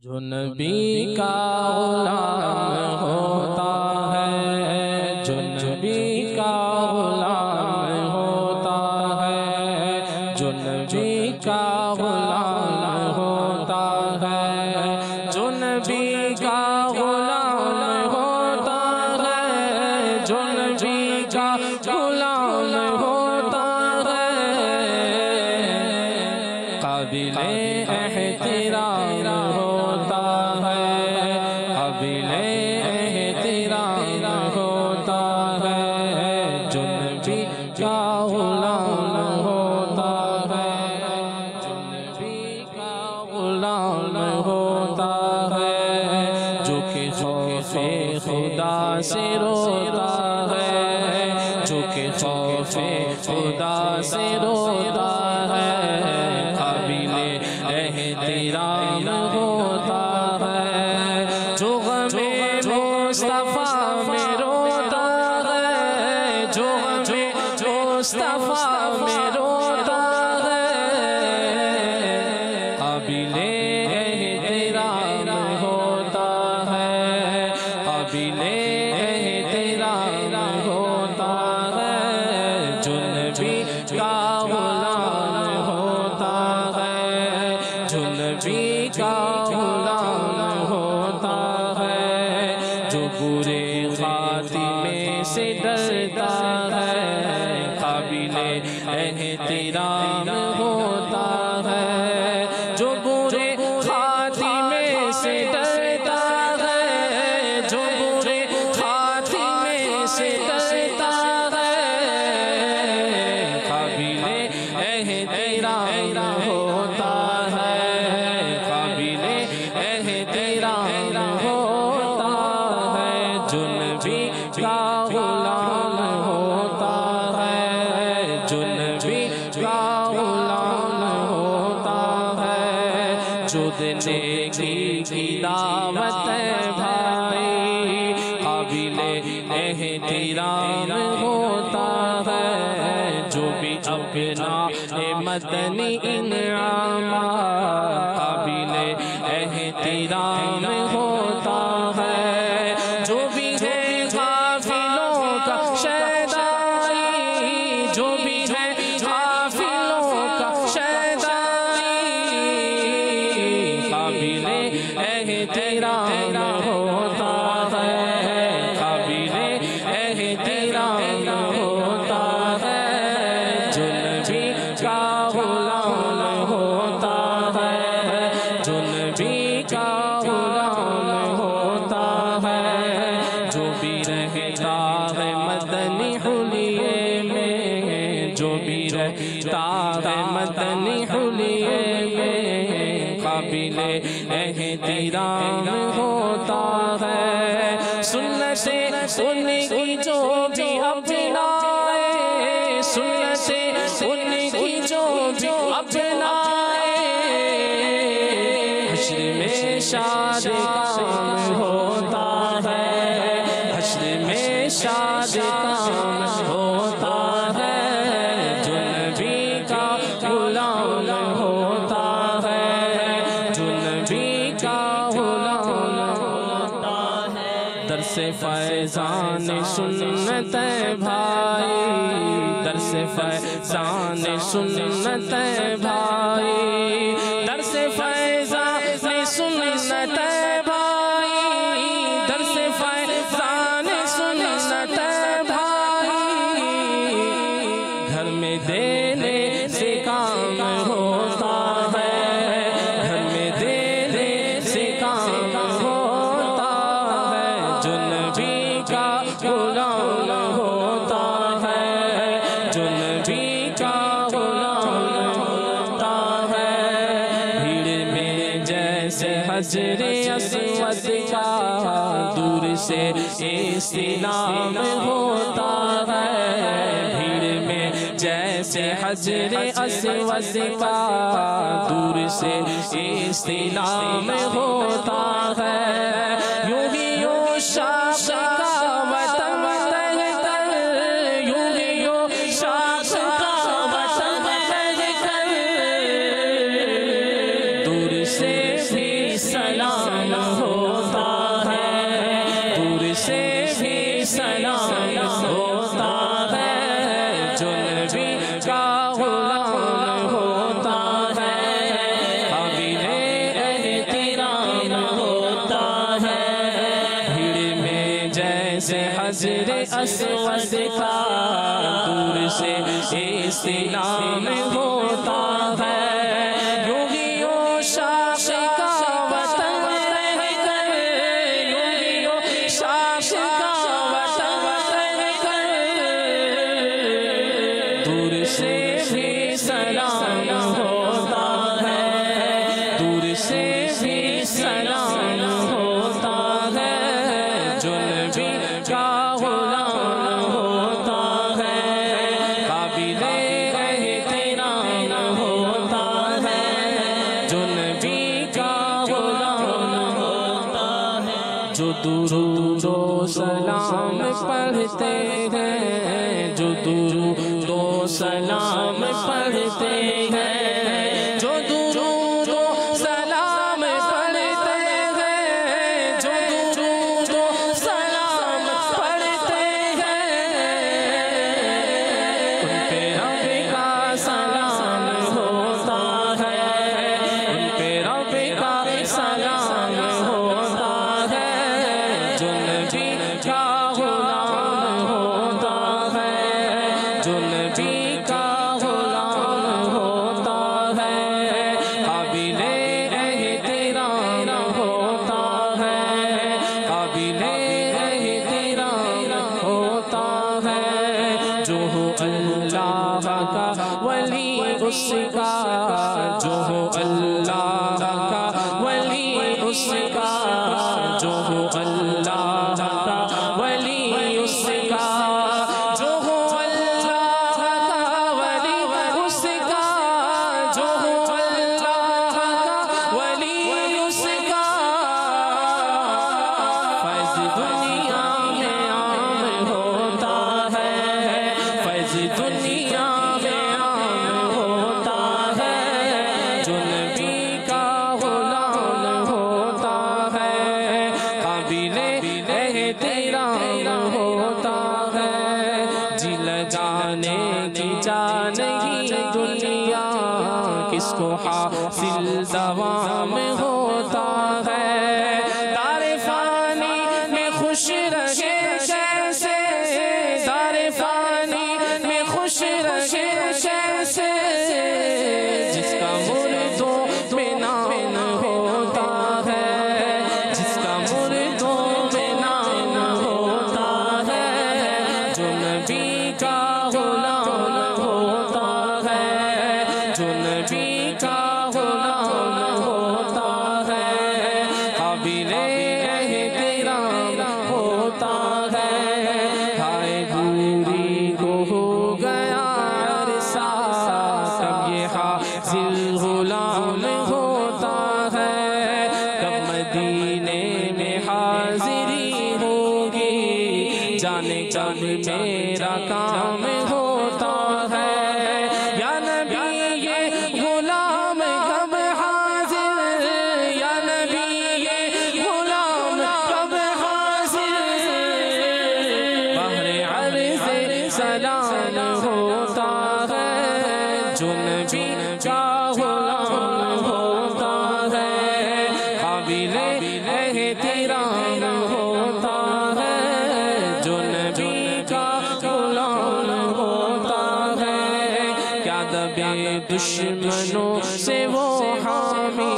جو نبی کا غلام ہوتا ہے، جو نبی کا غلام ہوتا ہے، جو نبی کا غلام ہوتا ہے، جو نبی کا غلام ہوتا ہے، جو نبی کا غلام ہوتا ہے، قابل احترام ہوتا ہے، قابل احترام ہوتا ہے، جو نبی کا غلام ہوتا ہے، جو نبی کا غلام ہوتا ہے، جو کہ خوف خدا سے روتا ہے، جو کہ خوف خدا سے روتا ہے، قابل احترام ہوتا ہے، جو غم مصطفیٰ میں روتا ہے، جو غم مصطفیٰ میں روتا ہے، قابل احترام ہوتا ہے، قابل احترام ہوتا ہے، جو نبی کا غلام ہوتا ہے، جو نبی کا غلام ہوتا ہے، جو برے خاتمے سے ڈرتا ہے، قابل احترام ہوتا ہے، جو برے خاتمے سے ڈرتا ہے، جو برے خاتمے سے ڈرتا ہے، قابل احترام ہوتا ہے، قابل احترام ہوتا ہے، جو نبی کا غلام ہوتا ہے، جو نبی کا غلام ہوتا ہے، جو نیکی کی دعوت ہے بھائی، قابل احترام ہوتا ہے، جو بھی اپنا مدنی انعامات، قابل احترام ہوتا ہے، جو بھی ہے غافلوں کا شیدائی، جو بھی ہے غافلوں کا شیدائی، قابل احترام ہوتا ہے، قابل احترام ہوتا ہے، جو نبی کا غلام ہوتا ہے، جو نبی کا غلام ہوتا ہے، جو بھی رہتا ہے مدنی حلیے میں، جو بھی رہتا ہے مدنی حلیے میں، قابل احترام ہوتا ہے، سنتیں ان کی جو بھی اپنائے، سنتیں ان کی جو بھی اپنائے، حشر میں شاد کام ہوتا ہے، حشر میں شاد کام ہوتا ہے، جو نبی کا غلام ہوتا ہے، جو نبی کا غلام ہوتا ہے، درس فیضان سنت بھائی، درس فیضان سنت بھائی، درس فیضان سنت بھائی، درس فیضان سنت بھائی، گھر میں دینے سے کام ہوتا ہے، گھر میں دینے سے کام ہوتا ہے، جو نبی کا غلام ہوتا ہے، جو نبی کا غلام ہوتا ہے، بھیڑ میں جیسے حجر اسود کا دور سے استلام ہوتا ہے، بھیڑ میں جیسے حجر اسود کا دور سے استلام ہوتا ہے، یوں ہی یوں شاخ کا وطن تر، یوں ہی یوں شاخ کا وطن تر، دور سے بھی سلام حجر اسود کا دور سے استلام ہوتا ہے یوں ہی وہ شاخ کا وطن رہ کر یوں ہی وہ شاخ کا وطن رہ کر دور سے بھی سلام ہوتا ہے دور سے بھی سلام ہوتا ہے جو نبی کا غلام ہوتا ہے قابل احترام ہوتا ہے جو نبی کا غلام ہوتا ہے جو درود و سلام پڑھتے ہیں جو درود و سلام پڑھتے ہیں جو درود و سلام پڑھتے ہیں جو درود و سلام پڑھتے ہیں ان پہ رب کا سلام ہوتا ہے ان پہ رب کا سلام ہوتا ہے جو نبی کا غلام ہوتا ہے جو نبی کا غلام ہوتا ہے قابل احترام ہوتا ہے قابل احترام ہوتا ہے جو ہو اللہ کا ولی اس کا جو ہو اللہ کا ولی اس کا جو ہو اللہ کا ولی اس کا جو ہو اللہ کا ولی اس کا جو ہو اللہ کا ولی اس کا فیض دنیا میں عام ہوتا ہے فیض دنیا میں عام ہوتا ہے جو نبی کا غلام ہوتا ہے قابل احترام ہوتا ہے جل جانے کی جا نہیں دنیا کس کو حاصل دوام ہوتا ہے دار فانی میں خوش رہے کیسے دار فانی میں خوش رہے کیسے جس کا مردوں میں نام ہوتا ہے جس کا مردوں میں نام ہوتا ہے جو نبی کا غلام ہوتا ہے جو نبی کا غلام ہوتا ہے قابل احترام ہوتا ہے ہائے دوری کو ہو گیا عرصہ کب یہ حاضر غلام ہوتا ہے کب مدینے میں حاضری ہوگی جانے کب میرا کام ہوتا ہے یا نبی یہ غلام کب حاضر یا نبی یہ غلام کب حاضر بحر عرض سلام ہوتا ہے جو نبی کا غلام ہوتا ہے قابل احترام ہوتا ہے جو نبی کا غلام ہوتا ہے کیا دبے دشمنوں سے وہ حامی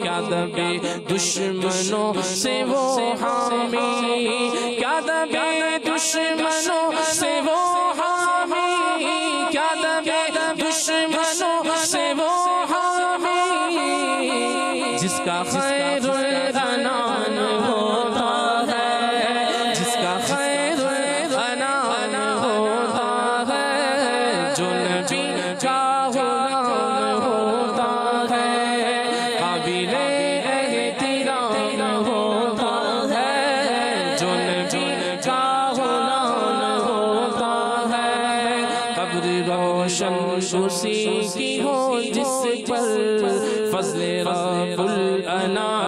کیا دبے دشمنوں سے وہ حامی کیا دبے دشمنوں سے وہ حامی کیا دبے دشمنوں سے وہ حامی جس کا خیر الانام ہوتا ہے جس کا خیر الانام ہوتا ہے جو نبی کا غلام ہوتا ہے قابل احترام ہوتا ہے جو نبی کا غلام ہوتا ہے قبر روشن اسی کی ہو جس پر فضل رب الانام